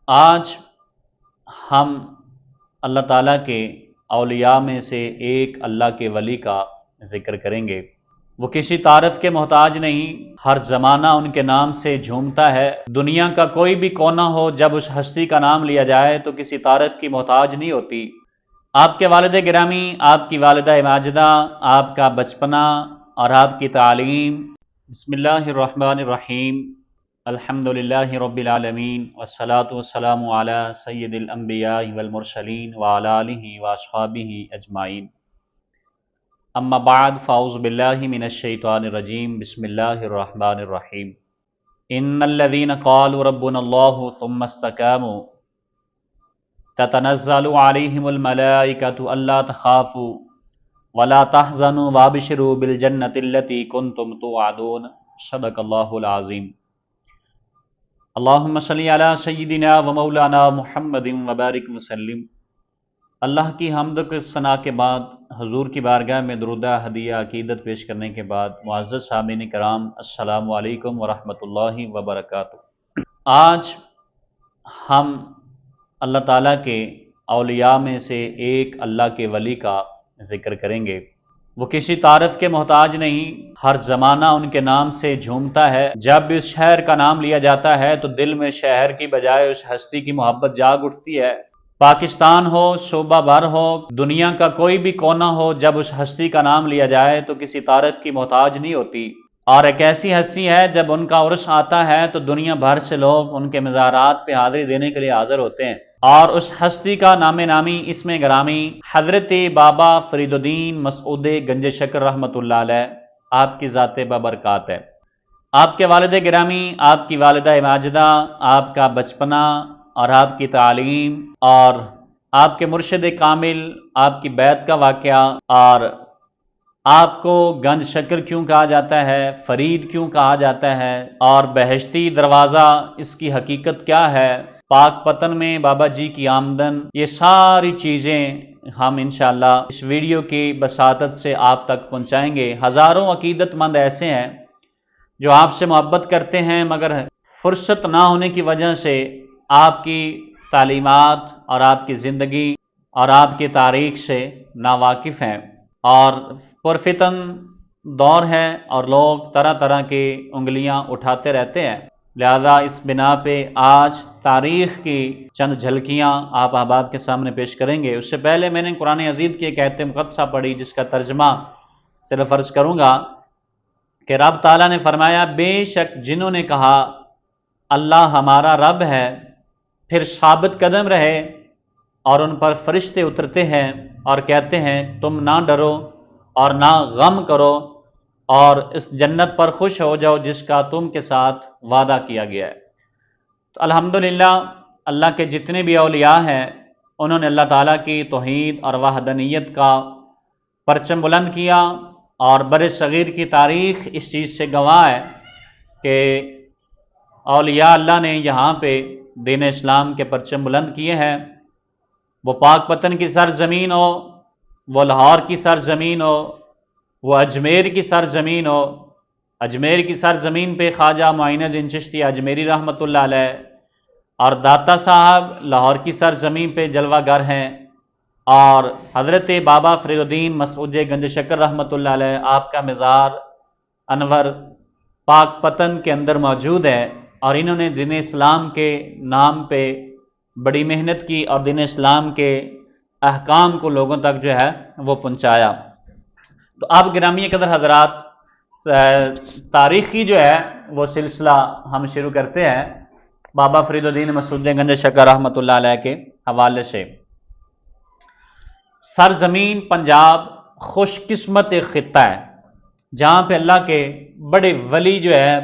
آج ہم اللہ تعالیٰ کے اولیاء میں سے ایک اللہ کے ولی کا ذکر کریں گے۔ وہ کسی تعارف کے محتاج نہیں، ہر زمانہ ان کے نام سے جھومتا ہے۔ دنیا کا کوئی بھی کونا ہو، جب اس ہستی کا نام لیا جائے تو کسی تعارف کی محتاج نہیں ہوتی۔ آپ کے والد گرامی، آپ کی والدہ ماجدہ، آپ کا بچپنا اور آپ کی تعلیم۔ بسم اللہ الرحمن الرحیم، الحمد للہ رب العالمین، والصلاة والسلام علی سید الانبیاء والمرسلین وعلی آلہ واصحابہ اجمعین۔ اما بعد فاعوذ باللہ من الشیطان الرجیم، بسم اللہ الرحمن الرحیم۔ ان الذین قالوا ربنا اللہ ثم استقاموا تتنزل علیہم الملائکۃ الا تخافوا ولا تحزنوا وابشروا بالجنۃ التی کنتم توعدون۔ صدق اللہ العظیم۔ اللہم صلی علی سیدنا و مولانا محمد وبارک وسلم۔ اللہ کی حمد و ثنا کے بعد حضور کی بارگاہ میں درودہ ہدیہ عقیدت پیش کرنے کے بعد معزز سامعین کرام، السلام علیکم ورحمۃ اللہ وبرکاتہ۔ آج ہم اللہ تعالیٰ کے اولیاء میں سے ایک اللہ کے ولی کا ذکر کریں گے۔ وہ کسی تعارف کے محتاج نہیں، ہر زمانہ ان کے نام سے جھومتا ہے۔ جب بھی اس شہر کا نام لیا جاتا ہے تو دل میں شہر کی بجائے اس ہستی کی محبت جاگ اٹھتی ہے۔ پاکستان ہو، صوبہ بھر ہو، دنیا کا کوئی بھی کونا ہو، جب اس ہستی کا نام لیا جائے تو کسی تعارف کی محتاج نہیں ہوتی۔ اور ایک ایسی ہستی ہے، جب ان کا عرس آتا ہے تو دنیا بھر سے لوگ ان کے مزارات پہ حاضری دینے کے لیے حاضر ہوتے ہیں۔ اور اس ہستی کا نام نامی، اسم گرامی حضرت بابا فرید الدین مسعود گنج شکر رحمۃ اللہ علیہ، آپ کی ذات بابرکات ہے۔ آپ کے والد گرامی، آپ کی والدہ ماجدہ، آپ کا بچپنا اور آپ کی تعلیم اور آپ کے مرشد کامل، آپ کی بیعت کا واقعہ، اور آپ کو گنج شکر کیوں کہا جاتا ہے، فرید کیوں کہا جاتا ہے، اور بہشتی دروازہ اس کی حقیقت کیا ہے، پاک پتن میں بابا جی کی آمدن، یہ ساری چیزیں ہم انشاءاللہ اس ویڈیو کی بساطت سے آپ تک پہنچائیں گے۔ ہزاروں عقیدت مند ایسے ہیں جو آپ سے محبت کرتے ہیں، مگر فرصت نہ ہونے کی وجہ سے آپ کی تعلیمات اور آپ کی زندگی اور آپ کی تاریخ سے ناواقف ہیں، اور پرفتن دور ہے اور لوگ طرح طرح کی انگلیاں اٹھاتے رہتے ہیں۔ لہذا اس بنا پہ آج تاریخ کی چند جھلکیاں آپ احباب کے سامنے پیش کریں گے۔ اس سے پہلے میں نے قرآن عزیز کی ایک آیت مقدسہ پڑھی، جس کا ترجمہ صرف عرض کروں گا کہ رب تعالیٰ نے فرمایا، بے شک جنہوں نے کہا اللہ ہمارا رب ہے، پھر ثابت قدم رہے اور ان پر فرشتے اترتے ہیں اور کہتے ہیں تم نہ ڈرو اور نہ غم کرو اور اس جنت پر خوش ہو جاؤ جس کا تم کے ساتھ وعدہ کیا گیا ہے۔ تو الحمدللہ اللہ کے جتنے بھی اولیاء ہیں، انہوں نے اللہ تعالیٰ کی توحید اور وحدانیت کا پرچم بلند کیا، اور بر صغیر کی تاریخ اس چیز سے گواہ ہے کہ اولیاء اللہ نے یہاں پہ دین اسلام کے پرچم بلند کیے ہیں۔ وہ پاک پتن کی سرزمین ہو، وہ لاہور کی سرزمین ہو، وہ اجمیر کی سرزمین ہو، اجمیر کی سرزمین پہ خواجہ معین الدین چشتی اجمیری رحمۃ اللہ علیہ، اور داتا صاحب لاہور کی سرزمین پہ جلوہ گر ہیں، اور حضرت بابا فرید الدین مسعود گنج شکر رحمۃ اللہ علیہ، آپ کا مزار انور پاک پتن کے اندر موجود ہے، اور انہوں نے دین اسلام کے نام پہ بڑی محنت کی اور دین اسلام کے احکام کو لوگوں تک جو ہے وہ پہنچایا۔ تو آپ گرامی قدر حضرات، تاریخی جو ہے وہ سلسلہ ہم شروع کرتے ہیں بابا فرید الدین مسعود گنج شکر رحمۃ اللہ علیہ کے حوالے سے۔ سرزمین پنجاب خوش قسمت ایک خطہ ہے جہاں پہ اللہ کے بڑے ولی جو ہے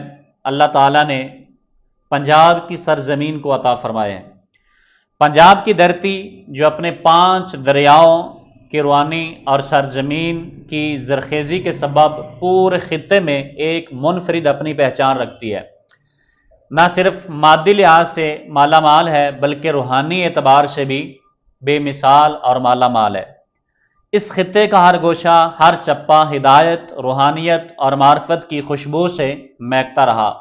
اللہ تعالیٰ نے پنجاب کی سرزمین کو عطا فرمائے ہیں۔ پنجاب کی دھرتی جو اپنے 5 دریاؤں کی روانی اور سرزمین کی زرخیزی کے سبب پورے خطے میں ایک منفرد اپنی پہچان رکھتی ہے، نہ صرف مادی لحاظ سے مالا مال ہے بلکہ روحانی اعتبار سے بھی بے مثال اور مالا مال ہے۔ اس خطے کا ہر گوشہ، ہر چپا ہدایت، روحانیت اور معرفت کی خوشبو سے مہکتا رہا۔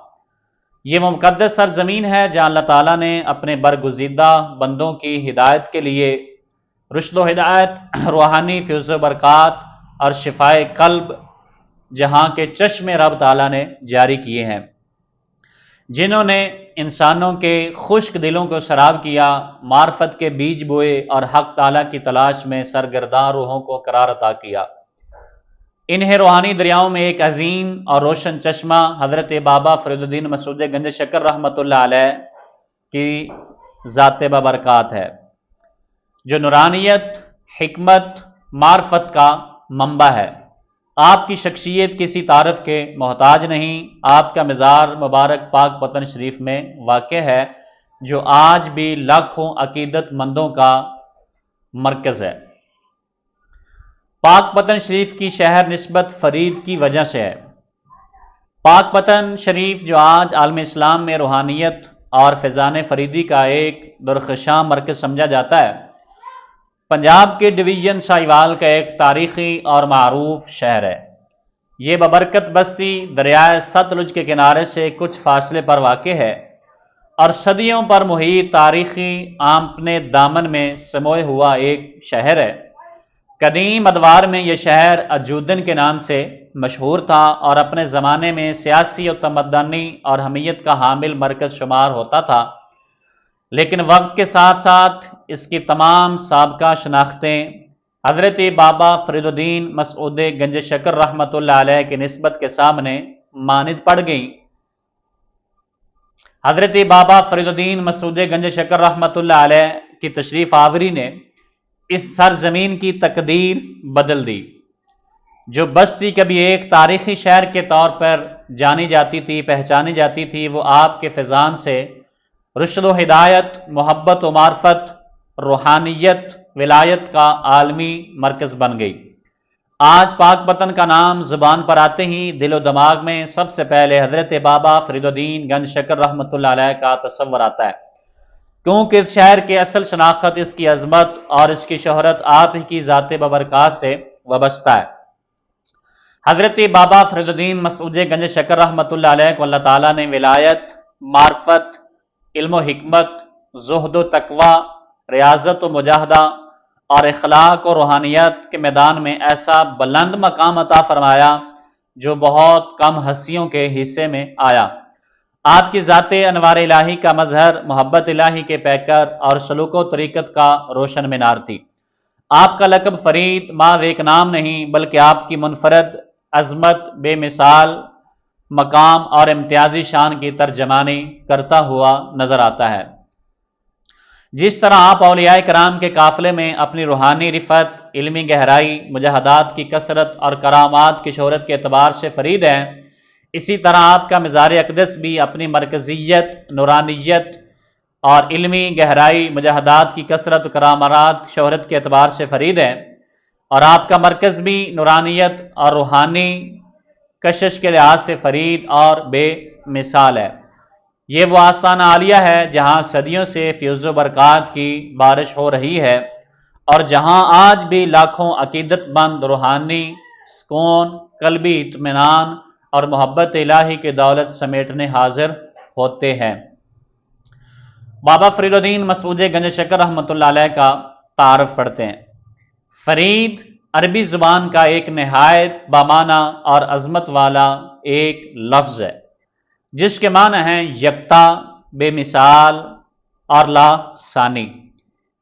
یہ وہ مقدس سرزمین ہے جہاں اللہ تعالیٰ نے اپنے برگزیدہ بندوں کی ہدایت کے لیے رشد و ہدایت، روحانی فیض و برکات اور شفائے قلب جہاں کے چشم رب تعالیٰ نے جاری کیے ہیں، جنہوں نے انسانوں کے خشک دلوں کو سراب کیا، معرفت کے بیج بوئے اور حق تعالیٰ کی تلاش میں سرگرداں روحوں کو قرار عطا کیا۔ انہیں روحانی دریاؤں میں ایک عظیم اور روشن چشمہ حضرت بابا فرید الدین مسعود گنج شکر رحمۃ اللہ علیہ کی ذات بابرکات ہے، جو نورانیت، حکمت، معرفت کا منبع ہے۔ آپ کی شخصیت کسی تعارف کے محتاج نہیں۔ آپ کا مزار مبارک پاک پتن شریف میں واقع ہے، جو آج بھی لاکھوں عقیدت مندوں کا مرکز ہے۔ پاک پتن شریف کی شہر نسبت فرید کی وجہ سے ہے۔ پاک پتن شریف جو آج عالم اسلام میں روحانیت اور فیضان فریدی کا ایک درخشاں مرکز سمجھا جاتا ہے، پنجاب کے ڈویژن ساہیوال کا ایک تاریخی اور معروف شہر ہے۔ یہ ببرکت بستی دریائے ستلج کے کنارے سے کچھ فاصلے پر واقع ہے اور صدیوں پر محیط تاریخی اپنے دامن میں سموئے ہوا ایک شہر ہے۔ قدیم ادوار میں یہ شہر اجودن کے نام سے مشہور تھا اور اپنے زمانے میں سیاسی و تمدنی اور حمیت کا حامل مرکز شمار ہوتا تھا، لیکن وقت کے ساتھ ساتھ اس کی تمام سابقہ شناختیں حضرت بابا فرید الدین مسعود گنج شکر رحمۃ اللہ علیہ کی نسبت کے سامنے ماند پڑ گئیں۔ حضرت بابا فرید الدین مسعود گنج شکر رحمۃ اللہ علیہ کی تشریف آوری نے اس سرزمین کی تقدیر بدل دی۔ جو بستی کبھی ایک تاریخی شہر کے طور پر جانی جاتی تھی، پہچانی جاتی تھی، وہ آپ کے فیضان سے رشد و ہدایت، محبت و معرفت، روحانیت، ولایت کا عالمی مرکز بن گئی۔ آج پاک پتن کا نام زبان پر آتے ہی دل و دماغ میں سب سے پہلے حضرت بابا فرید الدین گنج شکر رحمۃ اللہ علیہ کا تصور آتا ہے، کیونکہ اس شہر کی اصل شناخت، اس کی عظمت اور اس کی شہرت آپ ہی کی ذات بابرکات سے وابستہ ہے۔ حضرت بابا فرید الدین مسعود گنج شکر رحمۃ اللہ علیہ کو اللہ تعالیٰ نے ولایت، معرفت، علم و حکمت، زہد و تقوی، ریاضت و مجاہدہ اور اخلاق و روحانیت کے میدان میں ایسا بلند مقام عطا فرمایا جو بہت کم ہستیوں کے حصے میں آیا۔ آپ کی ذات انوار الہی کا مظہر، محبت الہی کے پیکر اور سلوک و طریقت کا روشن مینار تھی۔ آپ کا لقب فرید محض ایک نام نہیں، بلکہ آپ کی منفرد عظمت، بے مثال مقام اور امتیازی شان کی ترجمانی کرتا ہوا نظر آتا ہے۔ جس طرح آپ اولیاء کرام کے قافلے میں اپنی روحانی رفعت، علمی گہرائی، مجاہدات کی کثرت اور کرامات کی شہرت کے اعتبار سے فرید ہیں، اسی طرح آپ کا مزار اقدس بھی اپنی مرکزیت، نورانیت اور علمی گہرائی، مجاہدات کی کثرت و کرامات شہرت کے اعتبار سے فرید ہے، اور آپ کا مرکز بھی نورانیت اور روحانی کشش کے لحاظ سے فرید اور بے مثال ہے۔ یہ وہ آستانہ عالیہ ہے جہاں صدیوں سے فیض و برکات کی بارش ہو رہی ہے اور جہاں آج بھی لاکھوں عقیدت مند روحانی سکون، قلبی اطمینان اور محبت الہی کی دولت سمیٹنے حاضر ہوتے ہیں۔ بابا فرید الدین مسعود گنج شکر رحمۃ اللہ علیہ کا تعارف پڑھتے ہیں۔ فرید عربی زبان کا ایک نہایت بامعنی اور عظمت والا ایک لفظ ہے، جس کے معنی ہیں یکتا، بے مثال اور لا ثانی۔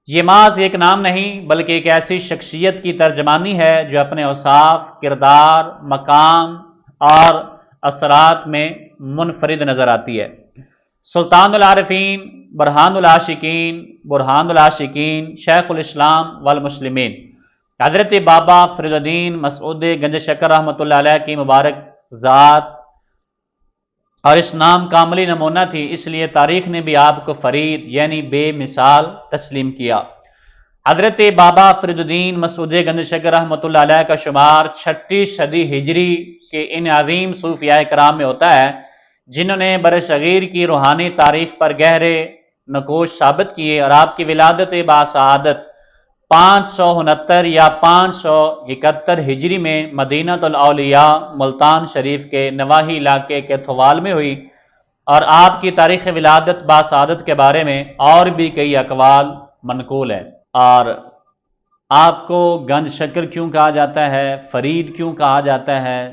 یہ محض ایک نام نہیں، بلکہ ایک ایسی شخصیت کی ترجمانی ہے جو اپنے اوصاف، کردار، مقام اور اثرات میں منفرد نظر آتی ہے۔ سلطان العارفین، برہان العاشقین، شیخ الاسلام والمسلمین، حضرت بابا فرید الدین مسعود گنج شکر رحمۃ اللہ علیہ کی مبارک ذات اور اس نام کا عملی نمونہ تھی، اس لیے تاریخ نے بھی آپ کو فرید یعنی بے مثال تسلیم کیا۔ حضرت بابا فرید الدین مسعود گنج شکر رحمۃ اللہ علیہ کا شمار 6 صدی ہجری کے ان عظیم صوفیاء کرام میں ہوتا ہے جنہوں نے برصغیر کی روحانی تاریخ پر گہرے نقوش ثابت کیے، اور آپ کی ولادت باسعادت 569 یا 571 ہجری میں مدینہ الاولیاء ملتان شریف کے نواحی علاقے کے تھوال میں ہوئی، اور آپ کی تاریخ ولادت باسعادت کے بارے میں اور بھی کئی اقوال منقول ہے۔ اور آپ کو گنج شکر کیوں کہا جاتا ہے، فرید کیوں کہا جاتا ہے،